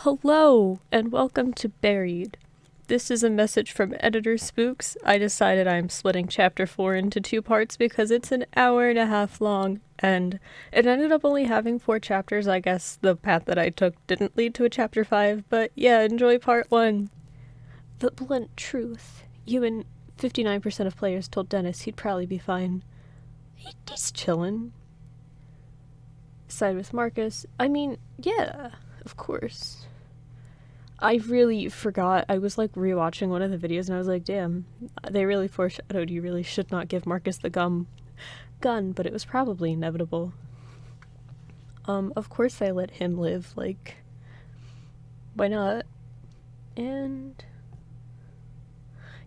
Hello, and welcome to Buried. This is a message from Editor Spooks. I decided I'm splitting Chapter 4 into two parts because it's an hour and a half long, and it ended up only having 4 chapters. I guess the path that I took didn't lead to a Chapter 5, but yeah, enjoy Part 1. The blunt truth. You and 59% of players told Dennis he'd probably be fine. He's chillin'. Side with Marcus. I mean, yeah, of course. I really forgot. I was rewatching one of the videos and I was like, damn, they really foreshadowed you really should not give Marcus the gun, but it was probably inevitable. Of course I let him live, why not? And,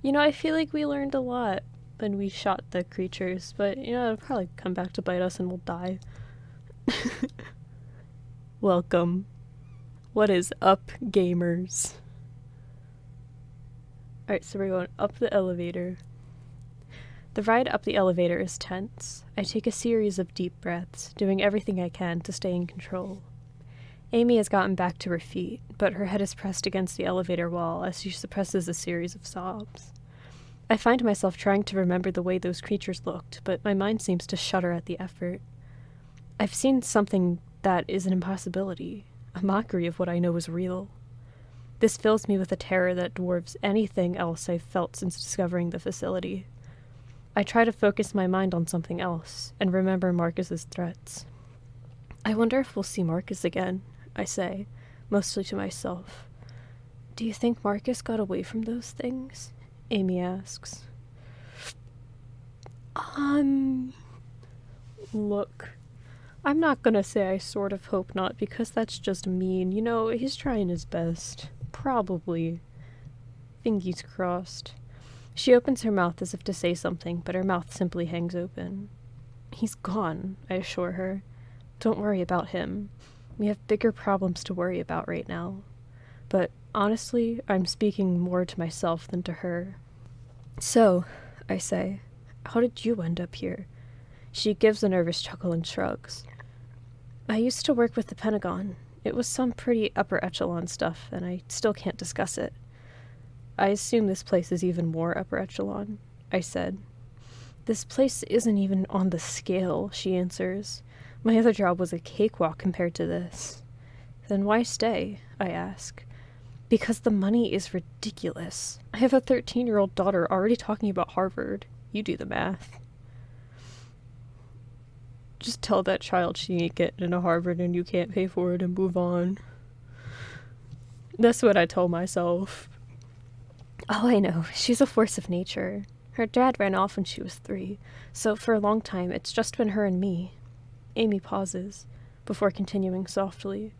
I feel like we learned a lot when we shot the creatures, but, it'll probably come back to bite us and we'll die. Welcome. What is up, gamers? Alright, so we're going up the elevator. The ride up the elevator is tense. I take a series of deep breaths, doing everything I can to stay in control. Amy has gotten back to her feet, but her head is pressed against the elevator wall as she suppresses a series of sobs. I find myself trying to remember the way those creatures looked, but my mind seems to shudder at the effort. I've seen something that is an impossibility. A mockery of what I know is real. This fills me with a terror that dwarfs anything else I've felt since discovering the facility. I try to focus my mind on something else, and remember Marcus's threats. I wonder if we'll see Marcus again, I say, mostly to myself. Do you think Marcus got away from those things? Amy asks. Look. I'm not gonna say I sort of hope not, because that's just mean. He's trying his best. Probably. Fingies crossed. She opens her mouth as if to say something, but her mouth simply hangs open. He's gone, I assure her. Don't worry about him. We have bigger problems to worry about right now. But honestly, I'm speaking more to myself than to her. So, I say, how did you end up here? She gives a nervous chuckle and shrugs. I used to work with the Pentagon. It was some pretty upper echelon stuff, and I still can't discuss it. I assume this place is even more upper echelon, I said. This place isn't even on the scale, she answers. My other job was a cakewalk compared to this. Then why stay? I ask. Because the money is ridiculous. I have a 13-year-old daughter already talking about Harvard. You do the math. Just tell that child she ain't getting into Harvard and you can't pay for it and move on. That's what I told myself. Oh, I know. She's a force of nature. Her dad ran off when she was 3, so for a long time it's just been her and me. Amy pauses, before continuing softly.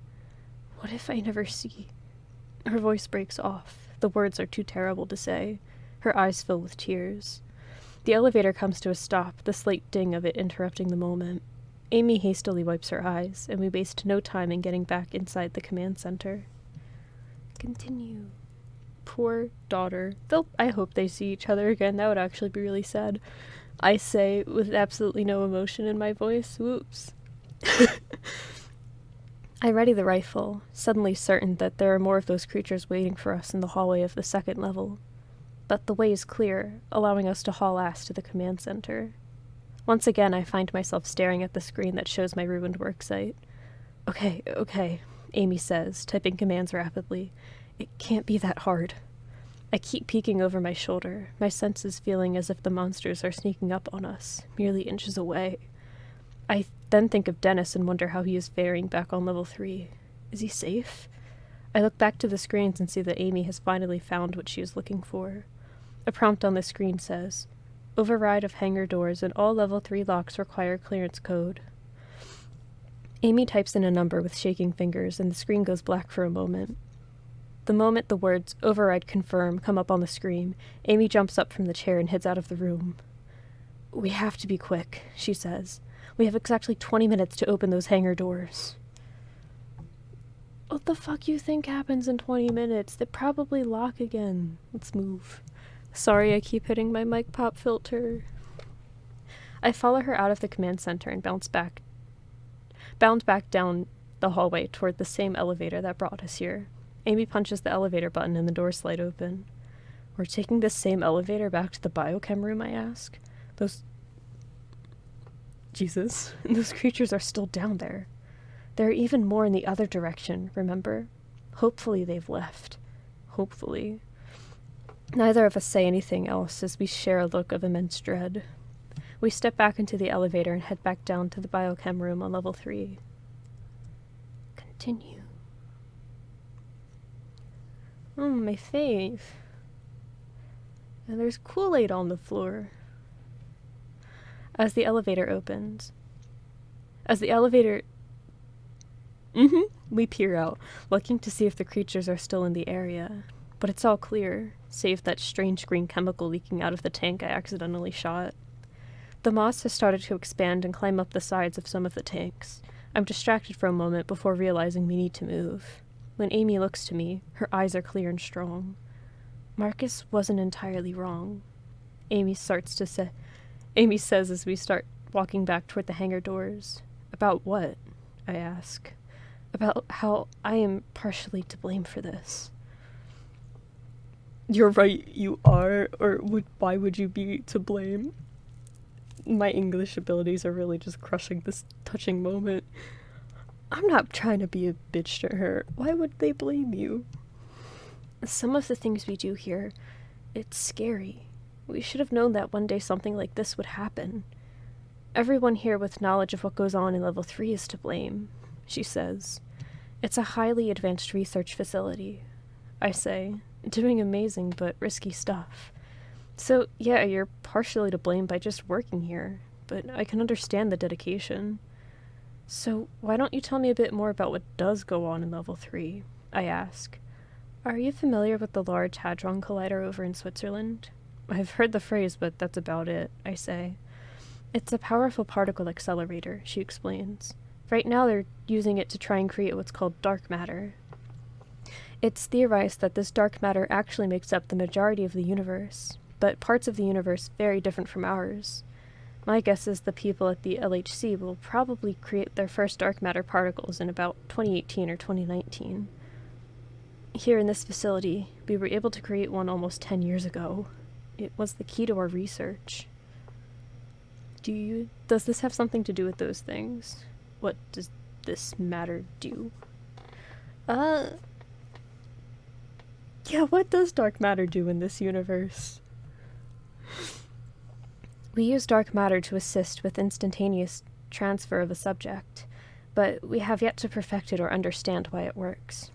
What if I never see? Her voice breaks off. The words are too terrible to say. Her eyes fill with tears. The elevator comes to a stop, the slight ding of it interrupting the moment. Amy hastily wipes her eyes, and we waste no time in getting back inside the command center. Continue. Poor daughter. I hope they see each other again. That would actually be really sad. I say, with absolutely no emotion in my voice. Whoops. I ready the rifle, suddenly certain that there are more of those creatures waiting for us in the hallway of the 2nd level. But the way is clear, allowing us to haul ass to the command center. Once again, I find myself staring at the screen that shows my ruined worksite. Okay, Amy says, typing commands rapidly. It can't be that hard. I keep peeking over my shoulder, my senses feeling as if the monsters are sneaking up on us, merely inches away. I then think of Dennis and wonder how he is faring back on level 3. Is he safe? I look back to the screens and see that Amy has finally found what she is looking for. A prompt on the screen says, Override of hangar doors and all level 3 locks require clearance code. Amy types in a number with shaking fingers and the screen goes black for a moment. The moment the words Override Confirm come up on the screen, Amy jumps up from the chair and heads out of the room. We have to be quick, she says. We have exactly 20 minutes to open those hangar doors. What the fuck you think happens in 20 minutes? They probably lock again. Let's move. Sorry, I keep hitting my mic pop filter. I follow her out of the command center and bound back down the hallway toward the same elevator that brought us here. Amy punches the elevator button and the doors slide open. We're taking this same elevator back to the biochem room, I ask. Jesus, those creatures are still down there. There are even more in the other direction, remember? Hopefully they've left. Hopefully. Neither of us say anything else as we share a look of immense dread. We step back into the elevator and head back down to the biochem room on level 3. Continue. Oh, my fave. And there's Kool-Aid on the floor. As the elevator opens. We peer out, looking to see if the creatures are still in the area. But it's all clear, save that strange green chemical leaking out of the tank I accidentally shot. The moss has started to expand and climb up the sides of some of the tanks. I'm distracted for a moment before realizing we need to move. When Amy looks to me, her eyes are clear and strong. Marcus wasn't entirely wrong. Amy says as we start walking back toward the hangar doors. About what? I ask. About how I am partially to blame for this. You're right, you are, or why would you be to blame? My English abilities are really just crushing this touching moment. I'm not trying to be a bitch to her. Why would they blame you? Some of the things we do here, it's scary. We should have known that one day something like this would happen. Everyone here with knowledge of what goes on in level 3 is to blame, she says. It's a highly advanced research facility, I say, doing amazing but risky stuff. So, yeah, you're partially to blame by just working here, but I can understand the dedication. So, why don't you tell me a bit more about what does go on in level 3? I ask. Are you familiar with the Large Hadron Collider over in Switzerland? I've heard the phrase, but that's about it, I say. It's a powerful particle accelerator, she explains. Right now they're using it to try and create what's called dark matter. It's theorized that this dark matter actually makes up the majority of the universe, but parts of the universe very different from ours. My guess is the people at the LHC will probably create their first dark matter particles in about 2018 or 2019. Here in this facility, we were able to create one almost 10 years ago. It was the key to our research. Does this have something to do with those things? What does this matter do? Yeah, what does dark matter do in this universe? We use dark matter to assist with instantaneous transfer of a subject, but we have yet to perfect it or understand why it works.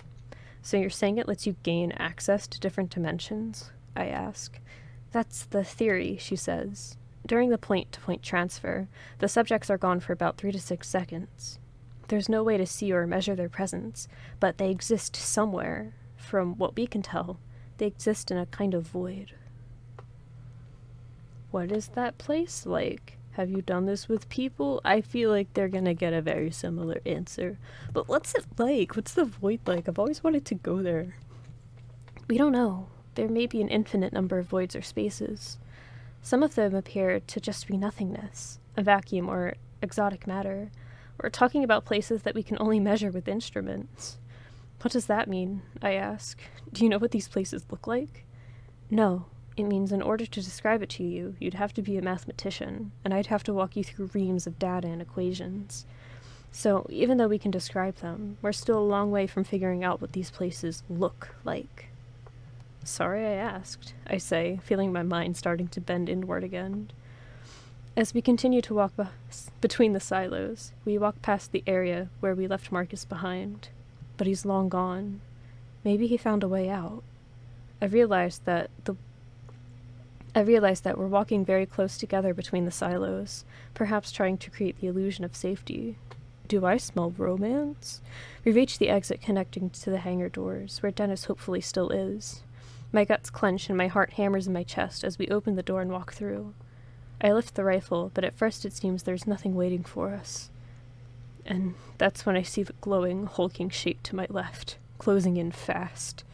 So you're saying it lets you gain access to different dimensions? I ask. That's the theory, she says. During the point-to-point transfer, the subjects are gone for about 3 to 6 seconds. There's no way to see or measure their presence, but they exist somewhere. From what we can tell, they exist in a kind of void. What is that place like? Have you done this with people? I feel like they're gonna get a very similar answer. But what's it like? What's the void like? I've always wanted to go there. We don't know. There may be an infinite number of voids or spaces. Some of them appear to just be nothingness, a vacuum or exotic matter. We're talking about places that we can only measure with instruments. What does that mean? I ask. Do you know what these places look like? No. It means in order to describe it to you, you'd have to be a mathematician, and I'd have to walk you through reams of data and equations. So, even though we can describe them, we're still a long way from figuring out what these places look like. Sorry I asked, I say, feeling my mind starting to bend inward again. As we continue to walk between the silos, we walk past the area where we left Marcus behind. But he's long gone. Maybe he found a way out. I realize that we're walking very close together between the silos, perhaps trying to create the illusion of safety. Do I smell romance? We reach the exit connecting to the hangar doors, where Dennis hopefully still is. My guts clench and my heart hammers in my chest as we open the door and walk through. I lift the rifle, but at first it seems there's nothing waiting for us. And that's when I see the glowing, hulking shape to my left, closing in fast.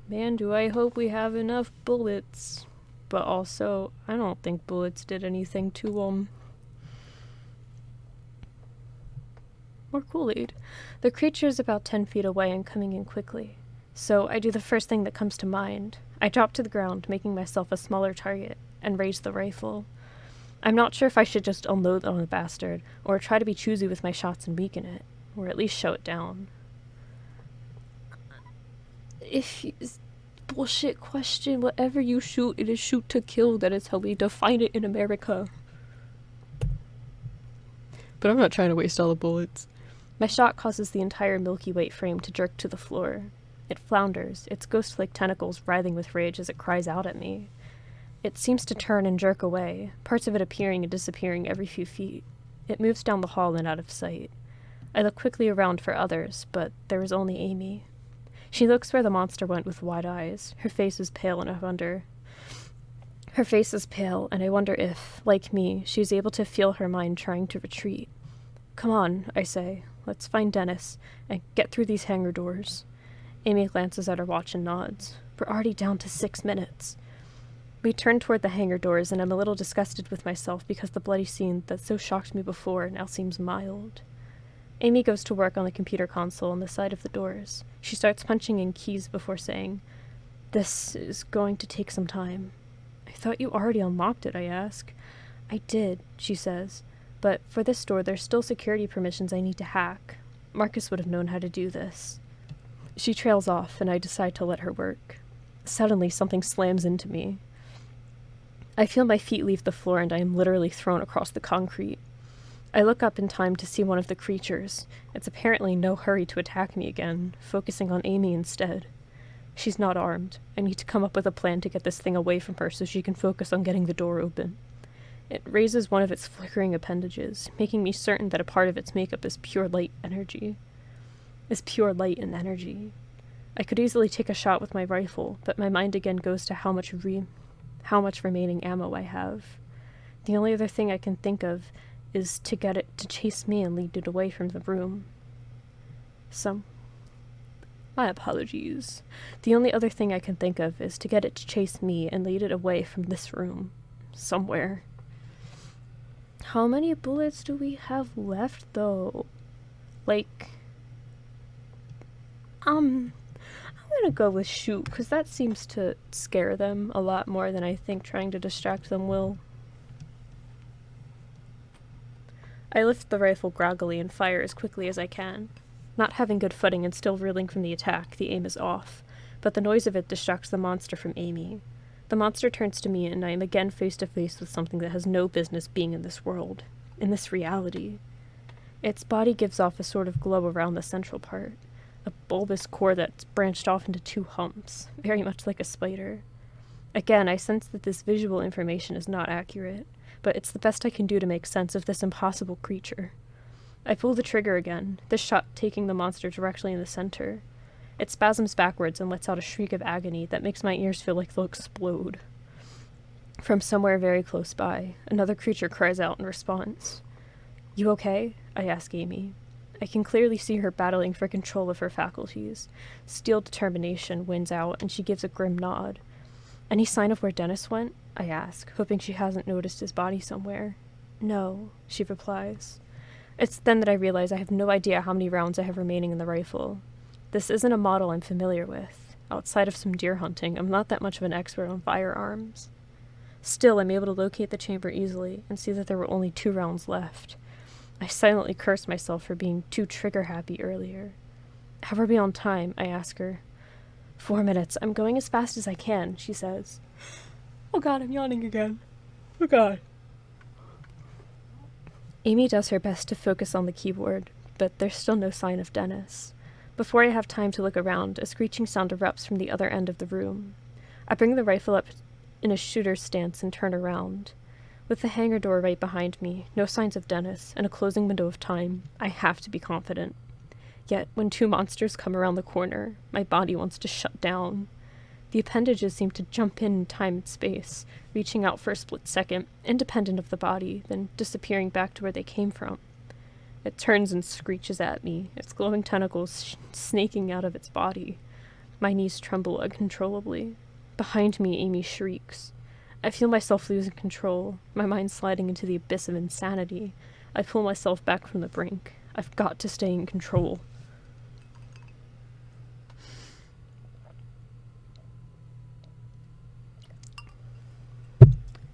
Man, do I hope we have enough bullets. But also, I don't think bullets did anything to More Kool-Aid. The creature is about 10 feet away and coming in quickly. So I do the first thing that comes to mind. I drop to the ground, making myself a smaller target, and raise the rifle. I'm not sure if I should just unload on the bastard, or try to be choosy with my shots and weaken it, or at least show it down. If you... Bullshit question. Whatever you shoot, it is shoot to kill. That is how we define it in America. But I'm not trying to waste all the bullets. My shot causes the entire Milky Way frame to jerk to the floor. It flounders, its ghost-like tentacles writhing with rage as it cries out at me. It seems to turn and jerk away, parts of it appearing and disappearing every few feet. It moves down the hall and out of sight. I look quickly around for others, but there is only Amy. She looks where the monster went with wide eyes. Her face is pale, and I wonder... Her face is pale, and I wonder if, like me, she is able to feel her mind trying to retreat. Come on, I say. Let's find Dennis, and get through these hangar doors. Amy glances at her watch and nods. We're already down to 6 minutes. We turn toward the hangar doors, and I'm a little disgusted with myself because the bloody scene that so shocked me before now seems mild. Amy goes to work on the computer console on the side of the doors. She starts punching in keys before saying, "This is going to take some time." "I thought you already unlocked it," I ask. "I did," she says, "but for this door there's still security permissions I need to hack. Marcus would have known how to do this." She trails off, and I decide to let her work. Suddenly, something slams into me. I feel my feet leave the floor, and I am literally thrown across the concrete. I look up in time to see one of the creatures. It's apparently in no hurry to attack me again, focusing on Amy instead. She's not armed. I need to come up with a plan to get this thing away from her so she can focus on getting the door open. It raises one of its flickering appendages, making me certain that a part of its makeup is pure light and energy. I could easily take a shot with my rifle, but my mind again goes to how much remaining ammo I have. The only other thing I can think of is to get it to chase me and lead it away from the room. My apologies. The only other thing I can think of is to get it to chase me and lead it away from this room. Somewhere. How many bullets do we have left, though? I'm gonna go with shoot, because that seems to scare them a lot more than I think trying to distract them will. I lift the rifle groggily and fire as quickly as I can. Not having good footing and still reeling from the attack, the aim is off, but the noise of it distracts the monster from Amy. The monster turns to me, and I am again face to face with something that has no business being in this world, in this reality. Its body gives off a sort of glow around the central part, a bulbous core that's branched off into 2 humps, very much like a spider. Again, I sense that this visual information is not accurate, but it's the best I can do to make sense of this impossible creature. I pull the trigger again, this shot taking the monster directly in the center. It spasms backwards and lets out a shriek of agony that makes my ears feel like they'll explode. From somewhere very close by, another creature cries out in response. "You okay?" I ask Amy. I can clearly see her battling for control of her faculties. Steel determination wins out, and she gives a grim nod. "Any sign of where Dennis went?" I ask, hoping she hasn't noticed his body somewhere. "No," she replies. It's then that I realize I have no idea how many rounds I have remaining in the rifle. This isn't a model I'm familiar with. Outside of some deer hunting, I'm not that much of an expert on firearms. Still, I'm able to locate the chamber easily and see that there were only 2 rounds left. I silently curse myself for being too trigger-happy earlier. "How are we on time?" I ask her. 4 minutes. I'm going as fast as I can," she says. Oh god, I'm yawning again. Oh god. Amy does her best to focus on the keyboard, but there's still no sign of Dennis. Before I have time to look around, a screeching sound erupts from the other end of the room. I bring the rifle up in a shooter's stance and turn around. With the hangar door right behind me, no signs of Dennis, and a closing window of time, I have to be confident. Yet, when 2 monsters come around the corner, my body wants to shut down. The appendages seem to jump in time and space, reaching out for a split second, independent of the body, then disappearing back to where they came from. It turns and screeches at me, its glowing tentacles snaking out of its body. My knees tremble uncontrollably. Behind me, Amy shrieks. I feel myself losing control, my mind sliding into the abyss of insanity. I pull myself back from the brink. I've got to stay in control.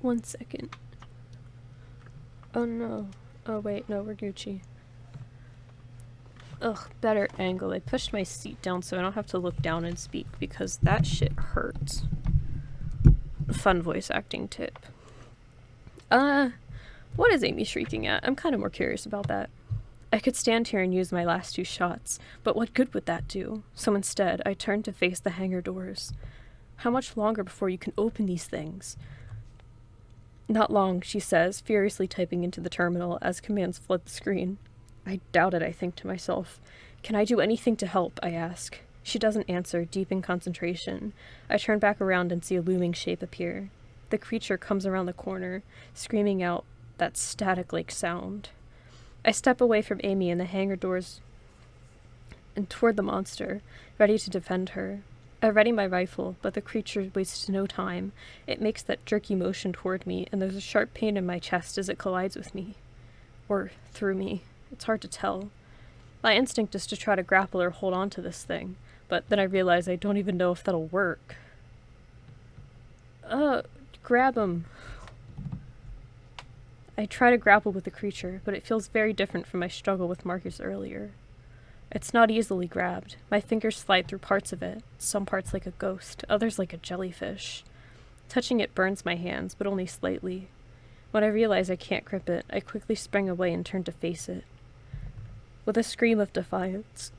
1 second. Oh no. Oh wait, no, we're Gucci. Ugh, better angle. I pushed my seat down so I don't have to look down and speak because that shit hurts. Fun voice acting tip. What is Amy shrieking at? I'm kind of more curious about that. I could stand here and use my last 2 shots, but what good would that do? So instead, I turned to face the hangar doors. How much longer before you can open these things? Not long, she says, furiously typing into the terminal as commands flood the screen. I doubt it, I think to myself. Can I do anything to help? I ask. She doesn't answer, deep in concentration. I turn back around and see a looming shape appear. The creature comes around the corner, screaming out that static-like sound. I step away from Amy and the hangar doors and toward the monster, ready to defend her. I ready my rifle, but the creature wastes no time. It makes that jerky motion toward me, and there's a sharp pain in my chest as it collides with me. Or through me. It's hard to tell. My instinct is to try to grapple or hold on to this thing, but then I realize I don't even know if that'll work. Grab him. I try to grapple with the creature, but it feels very different from my struggle with Marcus earlier. It's not easily grabbed. My fingers slide through parts of it, some parts like a ghost, others like a jellyfish. Touching it burns my hands, but only slightly. When I realize I can't grip it, I quickly spring away and turn to face it. With a scream of defiance,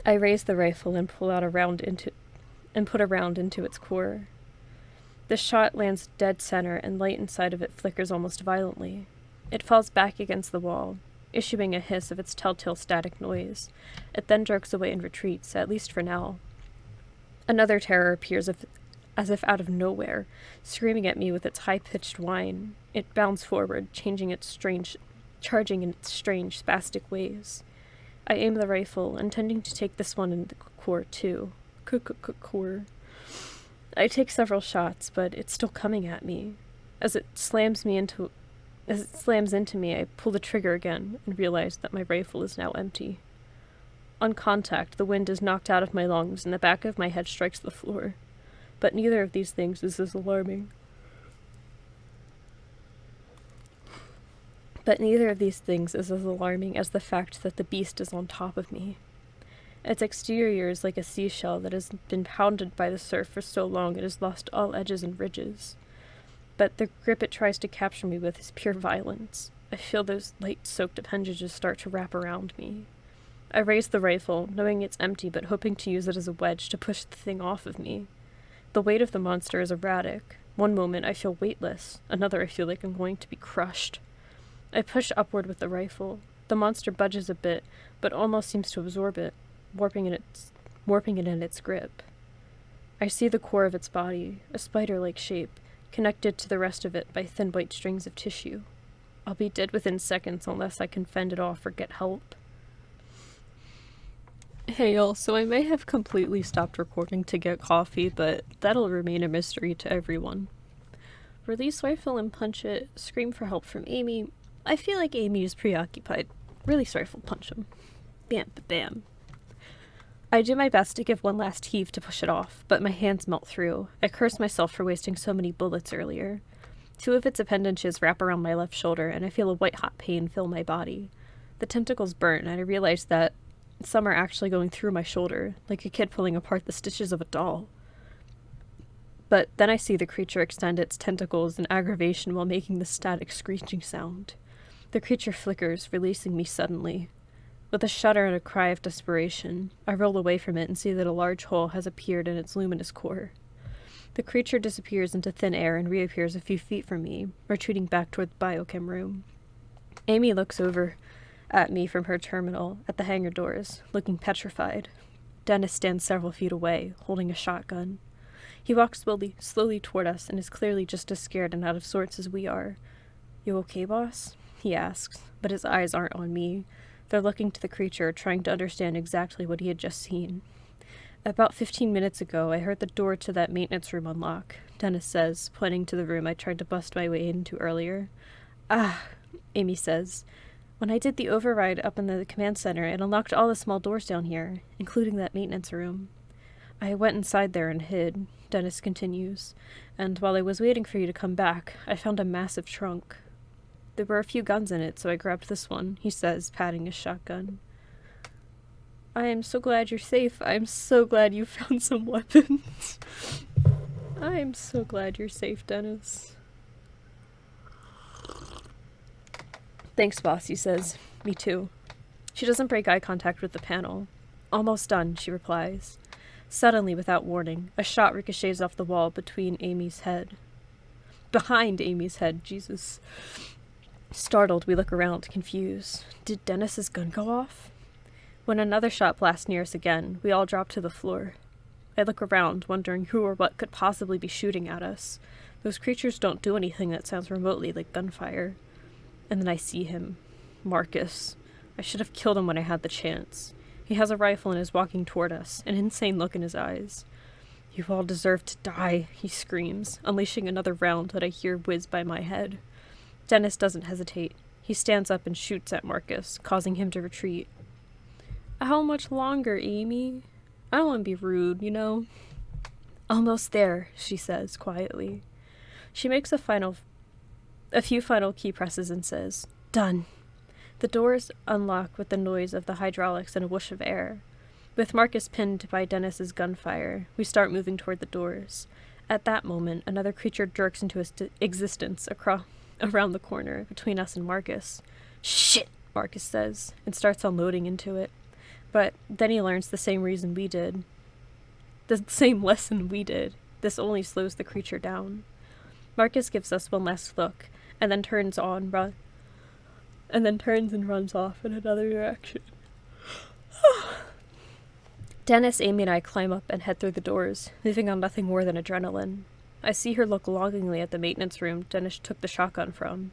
I raise the rifle and put a round into its core. The shot lands dead center, and light inside of it flickers almost violently. It falls back against the wall, issuing a hiss of its telltale static noise. It then jerks away and retreats, at least for now. Another terror appears as if out of nowhere, screaming at me with its high-pitched whine. It bounds forward, charging in its strange, spastic ways. I aim the rifle, intending to take this one in the core too. Core. I take several shots, but it's still coming at me. As it slams into me, I pull the trigger again and realize that my rifle is now empty. On contact, the wind is knocked out of my lungs and the back of my head strikes the floor. But neither of these things is as alarming. As the fact that the beast is on top of me. Its exterior is like a seashell that has been pounded by the surf for so long it has lost all edges and ridges. But the grip it tries to capture me with is pure violence. I feel those light-soaked appendages start to wrap around me. I raise the rifle, knowing it's empty but hoping to use it as a wedge to push the thing off of me. The weight of the monster is erratic. One moment I feel weightless, another I feel like I'm going to be crushed. I push upward with the rifle. The monster budges a bit, but almost seems to absorb it, warping it in its grip. I see the core of its body, a spider-like shape, connected to the rest of it by thin white strings of tissue. I'll be dead within seconds unless I can fend it off or get help. Hey y'all, so I may have completely stopped recording to get coffee, but that'll remain a mystery to everyone. Release rifle and punch it, scream for help from Amy. I feel like Amy is preoccupied. Release rifle, punch him. Bam, bam. I do my best to give one last heave to push it off, but my hands melt through. I curse myself for wasting so many bullets earlier. 2 of its appendages wrap around my left shoulder, and I feel a white-hot pain fill my body. The tentacles burn, and I realize that some are actually going through my shoulder, like a kid pulling apart the stitches of a doll. But then I see the creature extend its tentacles in aggravation while making the static screeching sound. The creature flickers, releasing me suddenly. With a shudder and a cry of desperation, I roll away from it and see that a large hole has appeared in its luminous core. The creature disappears into thin air and reappears a few feet from me, retreating back toward the biochem room. Amy looks over at me from her terminal at the hangar doors, looking petrified. Dennis stands several feet away, holding a shotgun. He walks slowly toward us and is clearly just as scared and out of sorts as we are. "You okay, boss?" he asks, but his eyes aren't on me. They're looking to the creature, trying to understand exactly what he had just seen. "About 15 minutes ago, I heard the door to that maintenance room unlock," Dennis says, pointing to the room I tried to bust my way into earlier. "Ah," Amy says. "When I did the override up in the command center, it unlocked all the small doors down here, including that maintenance room." I went inside there and hid, Dennis continues, and while I was waiting for you to come back, I found a massive trunk. There were a few guns in it, so I grabbed this one, he says, patting his shotgun. I am so glad you're safe. I'm so glad you found some weapons. I am so glad you're safe, Dennis. Thanks, boss, he says. Me too. She doesn't break eye contact with the panel. Almost done, she replies. Suddenly, without warning, a shot ricochets off the wall behind Amy's head, Jesus. Startled, we look around, confused. Did Dennis's gun go off? When another shot blasts near us again, we all drop to the floor. I look around, wondering who or what could possibly be shooting at us. Those creatures don't do anything that sounds remotely like gunfire. And then I see him. Marcus. I should have killed him when I had the chance. He has a rifle and is walking toward us, an insane look in his eyes. You all deserve to die, he screams, unleashing another round that I hear whiz by my head. Dennis doesn't hesitate. He stands up and shoots at Marcus, causing him to retreat. How much longer, Amy? I don't want to be rude, you know? Almost there, she says, quietly. She makes a few final key presses and says, Done. The doors unlock with the noise of the hydraulics and a whoosh of air. With Marcus pinned by Dennis's gunfire, we start moving toward the doors. At that moment, another creature jerks into existence around the corner between us and Marcus. Shit, Marcus says, and starts unloading into it. But then he learns the same lesson we did. This only slows the creature down. Marcus gives us one last look, and then turns and runs off in another direction. Dennis, Amy, and I climb up and head through the doors, leaving on nothing more than adrenaline. I see her look longingly at the maintenance room Dennis took the shotgun from.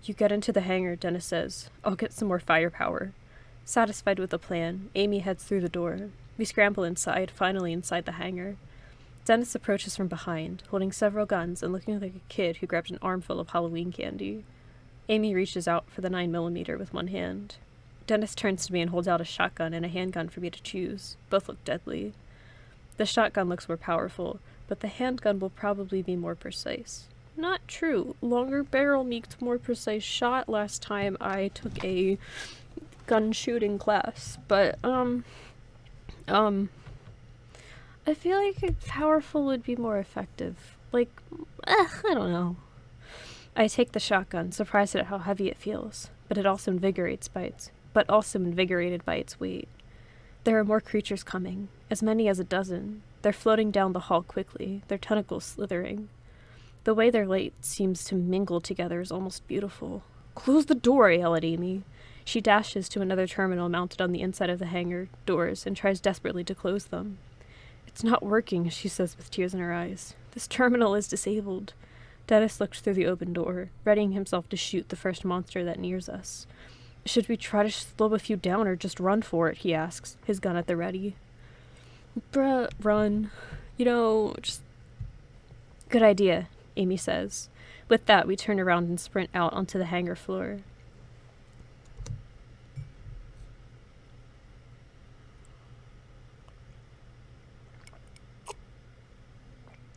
You get into the hangar, Dennis says. I'll get some more firepower. Satisfied with the plan, Amy heads through the door. We scramble inside, finally inside the hangar. Dennis approaches from behind, holding several guns and looking like a kid who grabbed an armful of Halloween candy. Amy reaches out for the 9mm with one hand. Dennis turns to me and holds out a shotgun and a handgun for me to choose. Both look deadly. The shotgun looks more powerful, but the handgun will probably be more precise. Not true. Longer barrel makes more precise shot last time I took a gun shooting class, but, I feel like powerful would be more effective. Like, I don't know. I take the shotgun, surprised at how heavy it feels, but also invigorated by its weight. There are more creatures coming, as many as a dozen. They're floating down the hall quickly, their tentacles slithering. The way their light seems to mingle together is almost beautiful. Close the door, I yell at Amy. She dashes to another terminal mounted on the inside of the hangar doors and tries desperately to close them. It's not working, she says with tears in her eyes. This terminal is disabled. Dennis looks through the open door, readying himself to shoot the first monster that nears us. Should we try to slow a few down or just run for it, he asks, his gun at the ready. Bruh, run. Just... Good idea, Amy says. With that, we turn around and sprint out onto the hangar floor.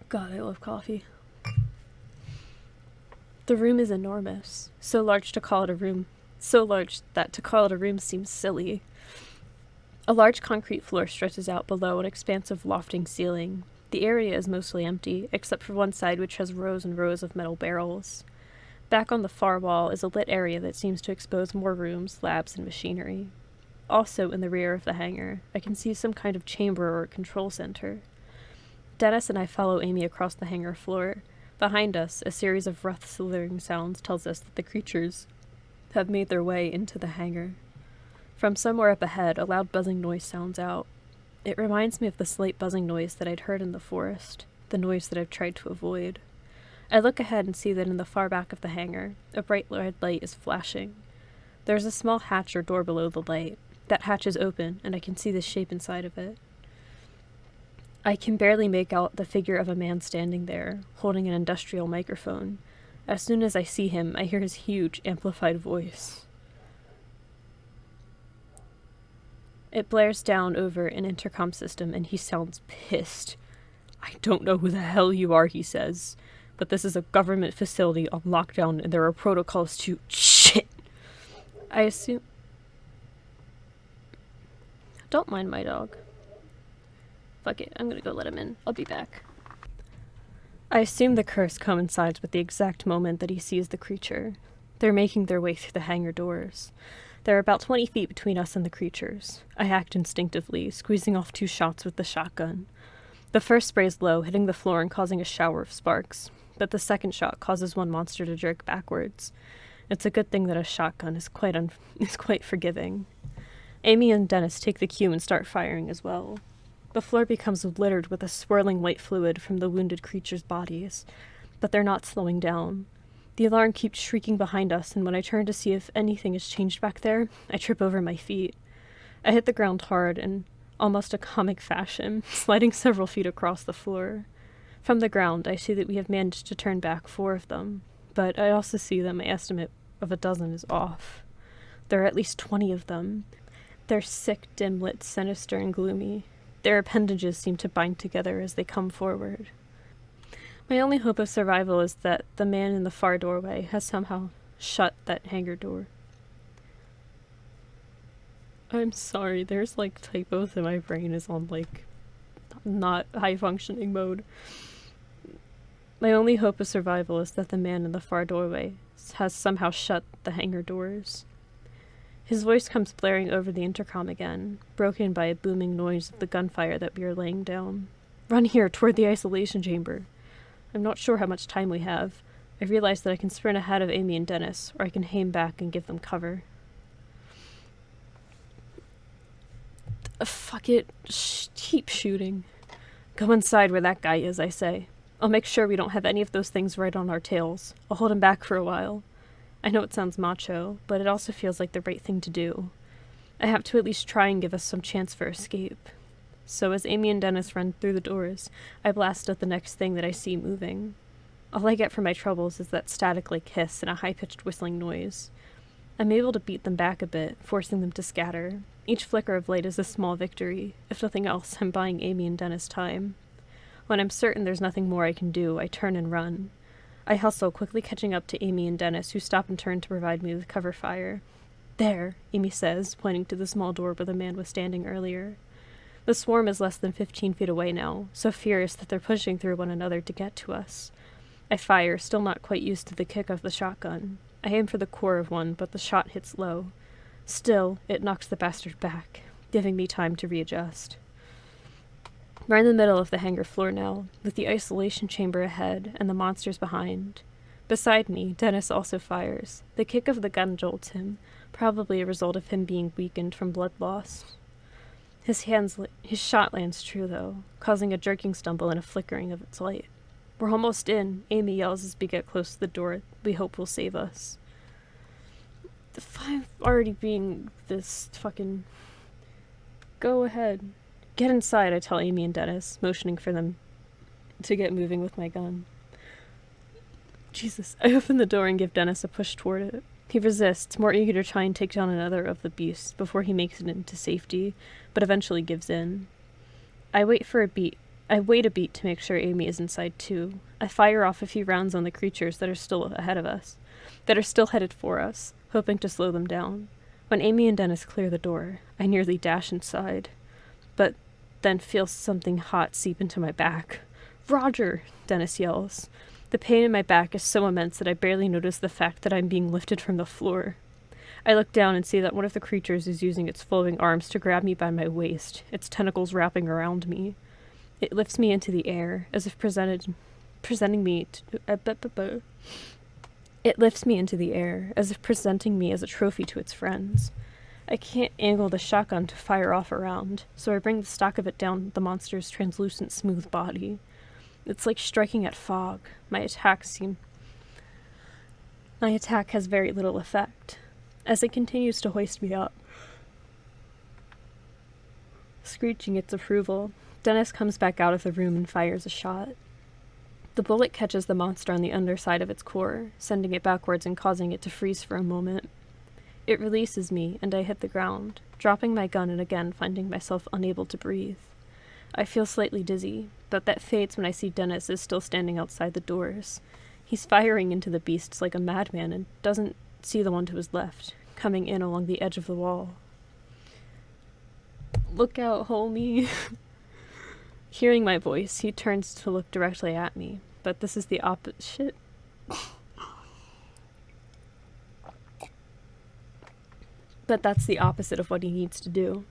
God, I love coffee. The room is enormous, so large that to call it a room seems silly. A large concrete floor stretches out below an expansive lofting ceiling. The area is mostly empty, except for one side which has rows and rows of metal barrels. Back on the far wall is a lit area that seems to expose more rooms, labs, and machinery. Also, in the rear of the hangar, I can see some kind of chamber or control center. Dennis and I follow Amy across the hangar floor. Behind us, a series of rough slithering sounds tells us that the creatures have made their way into the hangar. From somewhere up ahead, a loud buzzing noise sounds out. It reminds me of the slight buzzing noise that I'd heard in the forest, the noise that I've tried to avoid. I look ahead and see that in the far back of the hangar, a bright red light is flashing. There's a small hatch or door below the light. That hatch is open, and I can see the shape inside of it. I can barely make out the figure of a man standing there, holding an industrial microphone. As soon as I see him, I hear his huge, amplified voice. It blares down over an intercom system, and he sounds pissed. "I don't know who the hell you are," he says, "but this is a government facility on lockdown, and there are protocols to—" Shit! I assume... Don't mind my dog. Fuck it, I'm gonna go let him in. I'll be back. I assume the curse coincides with the exact moment that he sees the creature. They're making their way through the hangar doors. There are about 20 feet between us and the creatures. I act instinctively, squeezing off 2 shots with the shotgun. The first sprays low, hitting the floor and causing a shower of sparks, but the second shot causes one monster to jerk backwards. It's a good thing that a shotgun is quite forgiving. Amy and Dennis take the cue and start firing as well. The floor becomes littered with a swirling white fluid from the wounded creatures' bodies, but they're not slowing down. The alarm keeps shrieking behind us, and when I turn to see if anything has changed back there, I trip over my feet. I hit the ground hard in almost a comic fashion, sliding several feet across the floor. From the ground, I see that we have managed to turn back 4 of them, but I also see that my estimate of a dozen is off. There are at least 20 of them. They're sick, dim-lit, sinister, and gloomy. Their appendages seem to bind together as they come forward. My only hope of survival is that the man in the far doorway has somehow shut that hangar door. I'm sorry, there's typos and my brain is on not high-functioning mode. My only hope of survival is that the man in the far doorway has somehow shut the hangar doors. His voice comes blaring over the intercom again, broken by a booming noise of the gunfire that we are laying down. "Run here, toward the isolation chamber." I'm not sure how much time we have. I realize that I can sprint ahead of Amy and Dennis, or I can aim back and give them cover. Fuck it. Keep shooting. Go inside where that guy is, I say. I'll make sure we don't have any of those things right on our tails. I'll hold him back for a while. I know it sounds macho, but it also feels like the right thing to do. I have to at least try and give us some chance for escape. So as Amy and Dennis run through the doors, I blast at the next thing that I see moving. All I get for my troubles is that static-like hiss and a high-pitched whistling noise. I'm able to beat them back a bit, forcing them to scatter. Each flicker of light is a small victory. If nothing else, I'm buying Amy and Dennis time. When I'm certain there's nothing more I can do, I turn and run. I hustle, quickly catching up to Amy and Dennis, who stop and turn to provide me with cover fire. "There," Amy says, pointing to the small door where the man was standing earlier. The swarm is less than 15 feet away now, so furious that they're pushing through one another to get to us. I fire, still not quite used to the kick of the shotgun. I aim for the core of one, but the shot hits low. Still, it knocks the bastard back, giving me time to readjust. We're in the middle of the hangar floor now, with the isolation chamber ahead and the monsters behind. Beside me, Dennis also fires. The kick of the gun jolts him, probably a result of him being weakened from blood loss. His shot lands true, though, causing a jerking stumble and a flickering of its light. "We're almost in," Amy yells as we get close to the door we hope will save us. I'm already being this fucking... Go ahead. "Get inside," I tell Amy and Dennis, motioning for them to get moving with my gun. Jesus. I open the door and give Dennis a push toward it. He resists, more eager to try and take down another of the beasts before he makes it into safety, but eventually gives in. I wait a beat to make sure Amy is inside too. I fire off a few rounds on the creatures that are still ahead of us, that are still headed for us, hoping to slow them down. When Amy and Dennis clear the door, I nearly dash inside, but then feel something hot seep into my back. "Roger!" Dennis yells. The pain in my back is so immense that I barely notice the fact that I'm being lifted from the floor. I look down and see that one of the creatures is using its flowing arms to grab me by my waist, its tentacles wrapping around me. It lifts me into the air, as if presenting me as a trophy to its friends. I can't angle the shotgun to fire off a round, so I bring the stock of it down the monster's translucent, smooth body. It's like striking at fog. My attack has very little effect. As it continues to hoist me up, screeching its approval, Dennis comes back out of the room and fires a shot. The bullet catches the monster on the underside of its core, sending it backwards and causing it to freeze for a moment. It releases me, and I hit the ground, dropping my gun and again finding myself unable to breathe. I feel slightly dizzy, but that fades when I see Dennis is still standing outside the doors. He's firing into the beasts like a madman and doesn't see the one to his left, coming in along the edge of the wall. "Look out, homie." Hearing my voice, he turns to look directly at me, but this is the opposite. But that's the opposite of what he needs to do.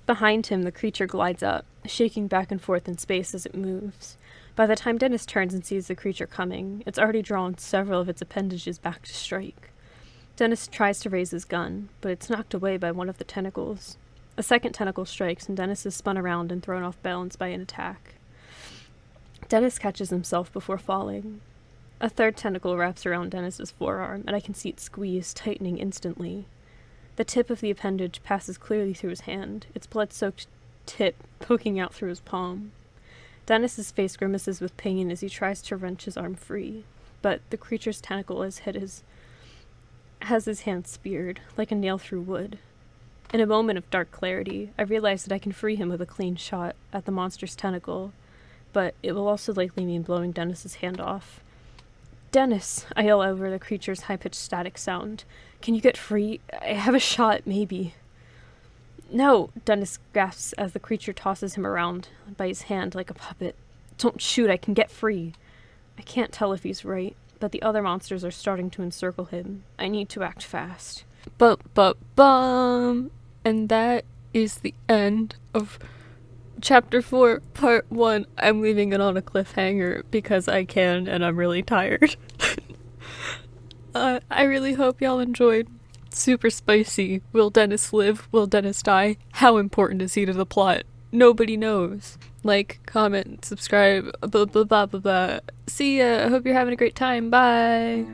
Behind him, the creature glides up, shaking back and forth in space as it moves. By the time Dennis turns and sees the creature coming, it's already drawn several of its appendages back to strike. Dennis tries to raise his gun, but it's knocked away by one of the tentacles. A second tentacle strikes, and Dennis is spun around and thrown off balance by an attack. Dennis catches himself before falling. A third tentacle wraps around Dennis's forearm, and I can see it squeeze, tightening instantly. The tip of the appendage passes clearly through his hand, its blood-soaked tip poking out through his palm. Dennis's face grimaces with pain as he tries to wrench his arm free, but the creature's tentacle has his hand speared, like a nail through wood. In a moment of dark clarity, I realize that I can free him with a clean shot at the monster's tentacle, but it will also likely mean blowing Dennis's hand off. "Dennis!" I yell over the creature's high-pitched static sound. "Can you get free? I have a shot, maybe." "No!" Dennis gasps as the creature tosses him around by his hand like a puppet. "Don't shoot, I can get free." I can't tell if he's right, but the other monsters are starting to encircle him. I need to act fast. Bum! And that is the end of Chapter 4, Part 1. I'm leaving it on a cliffhanger because I can and I'm really tired. I really hope y'all enjoyed. Super spicy. Will Dennis live? Will Dennis die? How important is he to the plot? Nobody knows. Like, comment, subscribe, blah blah blah blah blah. See ya. I hope you're having a great time. Bye.